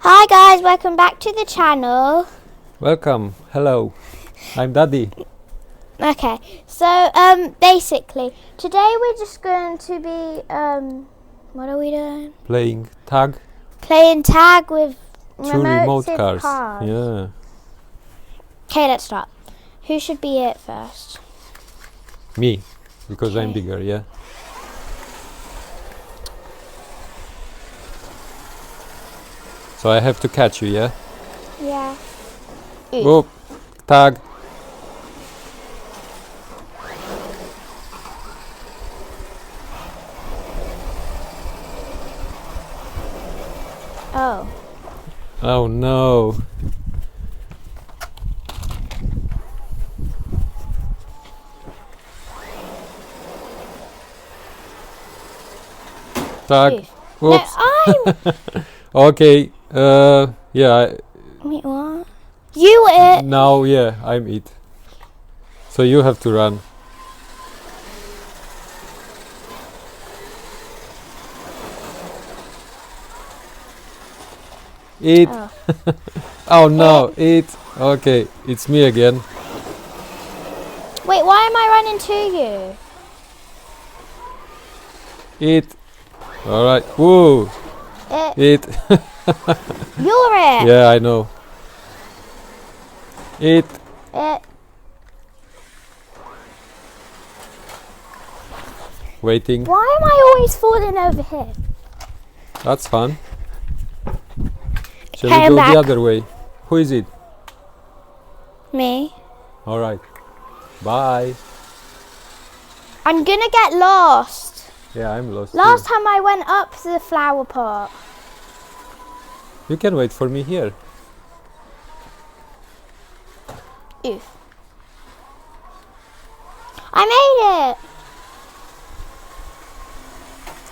Hi guys, welcome back to the channel. Welcome. Hello. I'm Daddy. Okay, so basically today we're just going to be what are we doing? Playing tag. Playing tag with Two remote remote cars. Yeah. Okay, let's start. Who should be it first? Me. Because I'm Okay. bigger, yeah. So I have to catch you, yeah? Yeah. Whoop. Tag. Oh. Oh no. Tag. Ooh. Whoops. No, I'm. Okay. Yeah. Wait, what? You it. Now, yeah, I'm it. So you have to run. It. Oh. Oh no, it. Okay, it's me again. Wait, why am I running to you? It. Alright. Woo. It. It. You're it. Yeah, I know. It. It. Waiting. Why am I always falling over here? That's fun. Shall Okay, we I'm go back. the other way? Who is it? Me. Alright. Bye. I'm gonna get lost. Yeah, I'm lost. Last too. time I went up to the flower pot. You can wait for me here. Oof. I made it.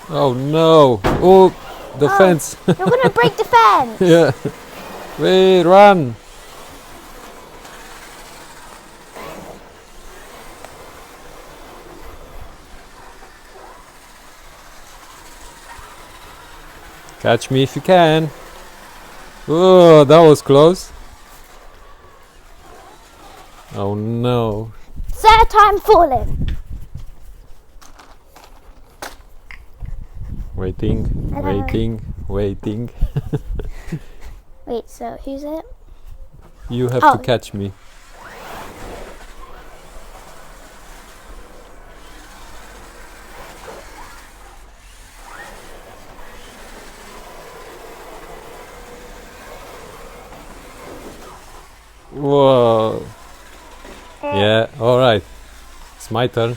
Oh no. Oh, the Oh. fence. You're gonna break the fence. Yeah. Wait, run. Catch me if you can. Oh, that was close. Oh no. Third time falling. Waiting, Hello. waiting. Wait, so who's it? You have Oh. to catch me. Whoa. Yeah, alright. It's my turn.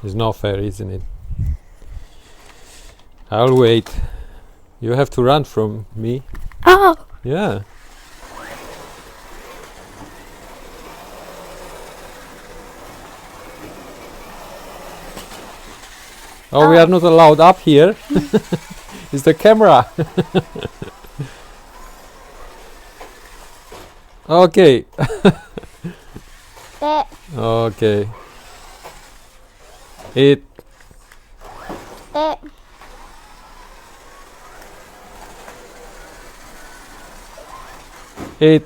It's not fair, isn't it? I'll wait. You have to run from me. Oh. Yeah. Oh, we Oh. are not allowed up here. It's the camera. Okay. It. Okay. It. It. It.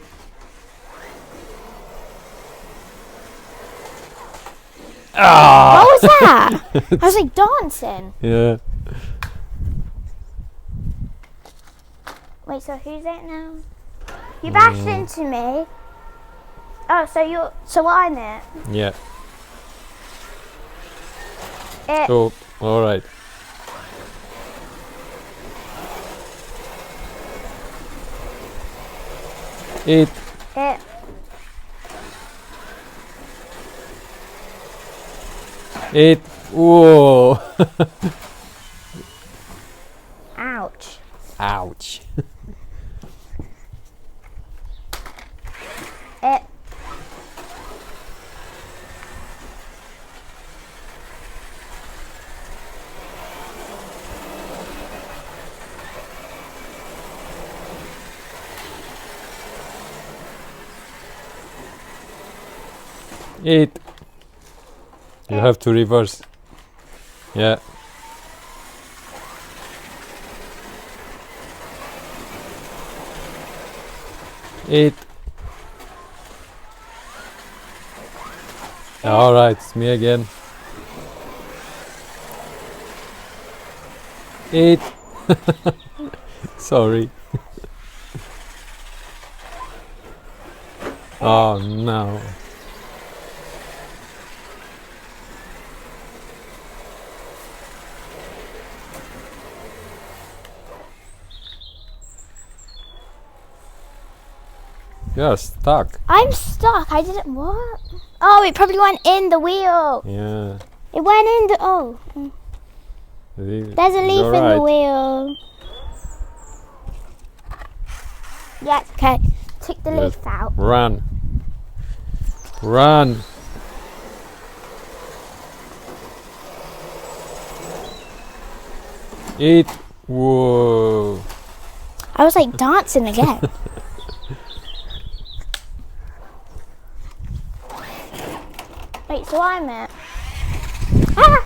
Ah! What was that? I was like dancing. Yeah. Wait, so who's it now? You bashed into me. Oh, so I'm it. Yeah. It. Oh, alright. It. It. It. Whoa. Ouch. Ouch. It. It. You have to reverse. Yeah. Eat. All right, it's me again. Eat. Sorry. Oh no. You're stuck. I'm stuck. I didn't. What? Oh, it probably went in the wheel. Yeah. It went in the. Oh. There's a leaf in the wheel. Yeah, okay. Take the leaf out. Run. Run. Eat. Whoa. I was like dancing again. Wait, so I'm it. Ah!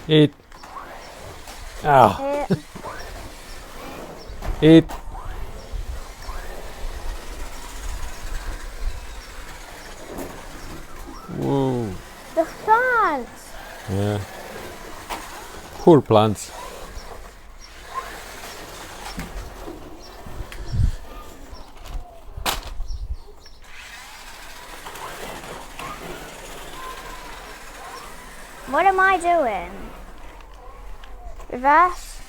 Eat. Ah. Eat. Whoa. The plants. Yeah. Poor plants. What am I doing? Reverse.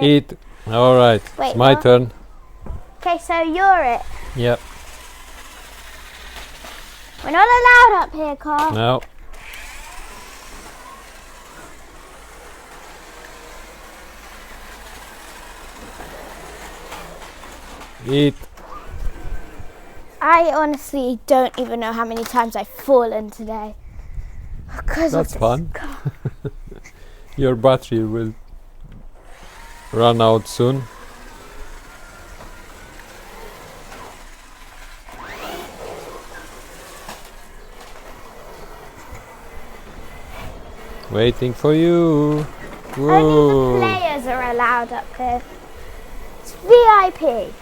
Eat. All right. Wait, it's my what? turn. Okay, so you're it. Yep. We're not allowed up here, Carl. No. Eat. I honestly don't even know how many times I've fallen today. That's fun. Your battery will run out soon. Waiting for you. Whoa. Only the players are allowed up here. It's VIP.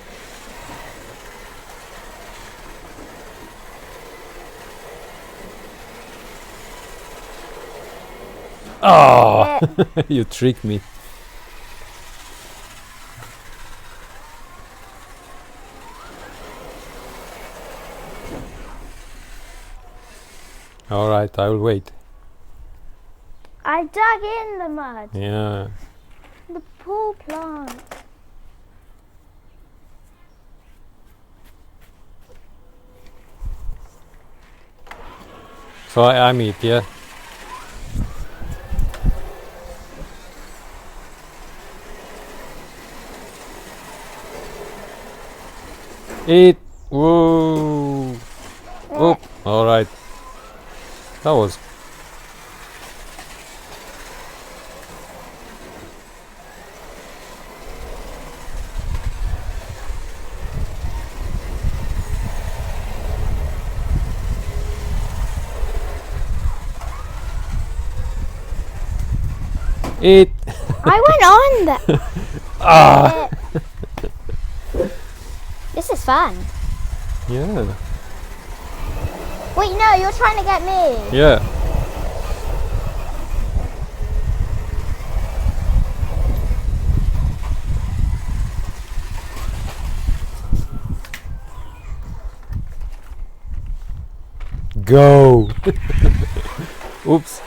Oh, you tricked me. All right, I will wait. I dug in the mud. Yeah. The poor plant. So I'm it, yeah. Eat. Whoa. Oh, all right. That was. Eat. I went on that. Ah. This is fun. Yeah. Wait, no, you're trying to get me. Yeah. Go. Oops.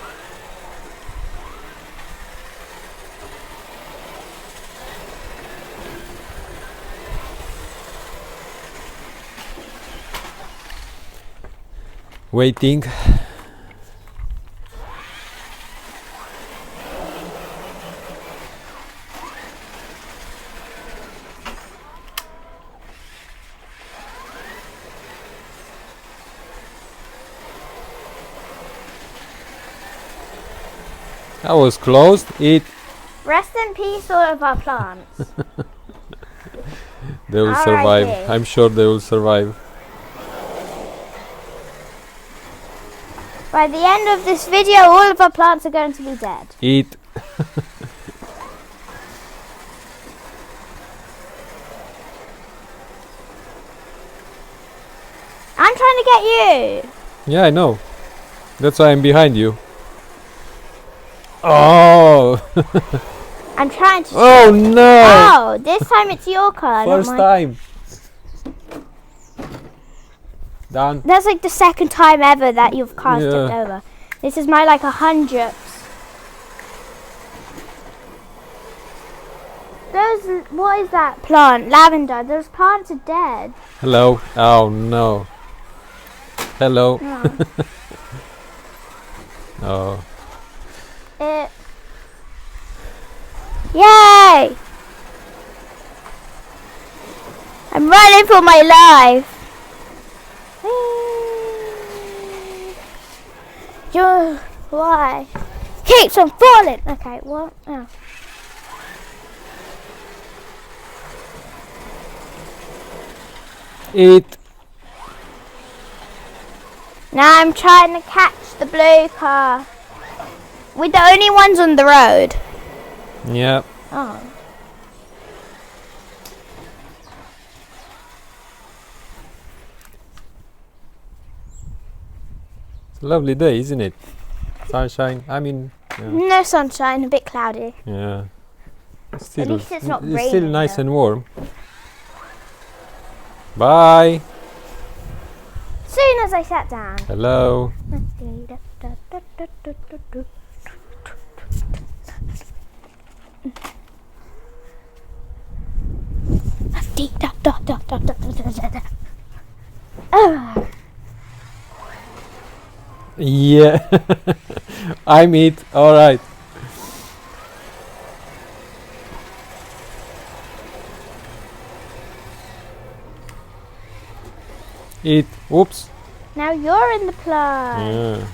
Waiting. That was closed. Eat. Rest in peace, all of our plants. They will R.I.P. survive. I'm sure they will survive. By the end of this video, all of our plants are going to be dead. Eat. I'm trying to get you. Yeah, I know. That's why I'm behind you. Oh! I'm trying to. Oh no! Oh, this time it's your car. not First mine. time. Done. That's like the second time ever that you've cast it Yeah. over. This is my like 100th. Those, what is that plant? Lavender. Those plants are dead. Hello. Oh no. Hello. No. Oh. Yay! I'm running for my life. Why? Keeps on falling. Okay, what? Oh. Eat. Now I'm trying to catch the blue car. We're the only ones on the road. Yeah. Oh. It's a lovely day, isn't it? Sunshine. I mean, yeah. No sunshine, a bit cloudy. Yeah. Still, least it's not still raining, nice though. and warm. Bye. Soon as I sat down. Hello. Oh. Yeah. I'm it. All right. Eat. Oops. Now you're in the plant. Yeah.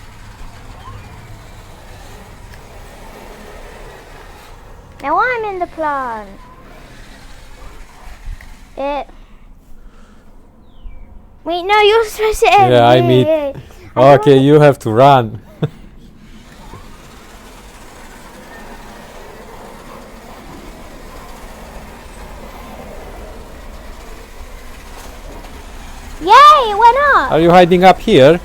Now I'm in the plant. Wait, no, you're supposed to end. Yeah, I'm it. I don't Okay, wanna- you have to run. Yay, it went up. Are you hiding up here?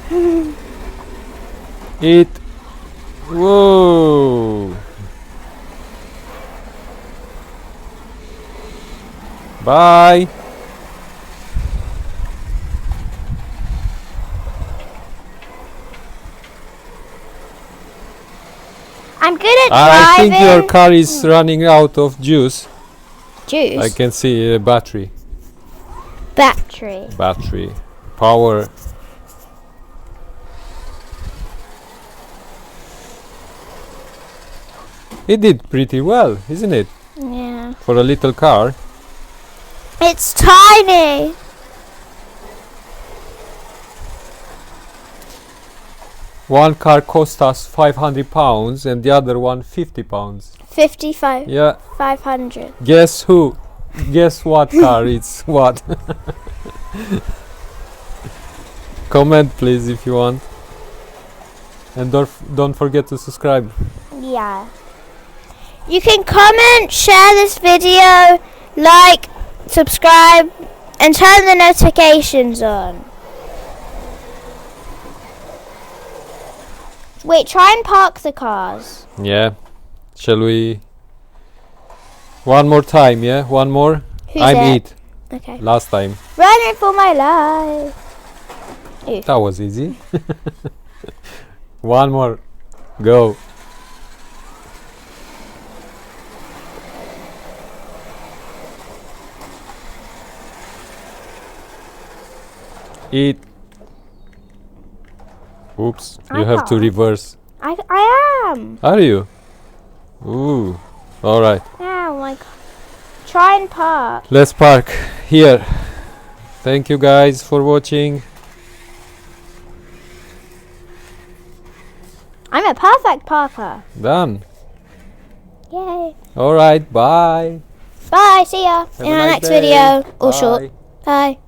Eat. Whoa. Bye. I'm good at I driving. think your car is running out of juice. Juice. I can see a battery. Battery. Battery. Power. It did pretty well, isn't it? Yeah. For a little car. It's tiny. One car cost us 500 pounds and the other one 50 pounds. 55. Yeah. 500. Guess who? Guess what car it's what? Comment please if you want. And don't forget to subscribe. Yeah. You can comment, share this video, like, subscribe, and turn the notifications on. Wait, try and park the cars. Yeah. Shall we? One more time, yeah? One more? Who's I'm it? it. Okay. Last time. Running for my life. That was easy. One more. Go. Eat. Oops. I You have to can't. reverse. I am. Are you? Ooh. Alright. Yeah, like, try and park. Let's park here. Thank you guys for watching. I'm a perfect parker. Done. Yay. Alright, bye. Bye. See ya Have in a our nice next day. video. Or Bye. short. Bye.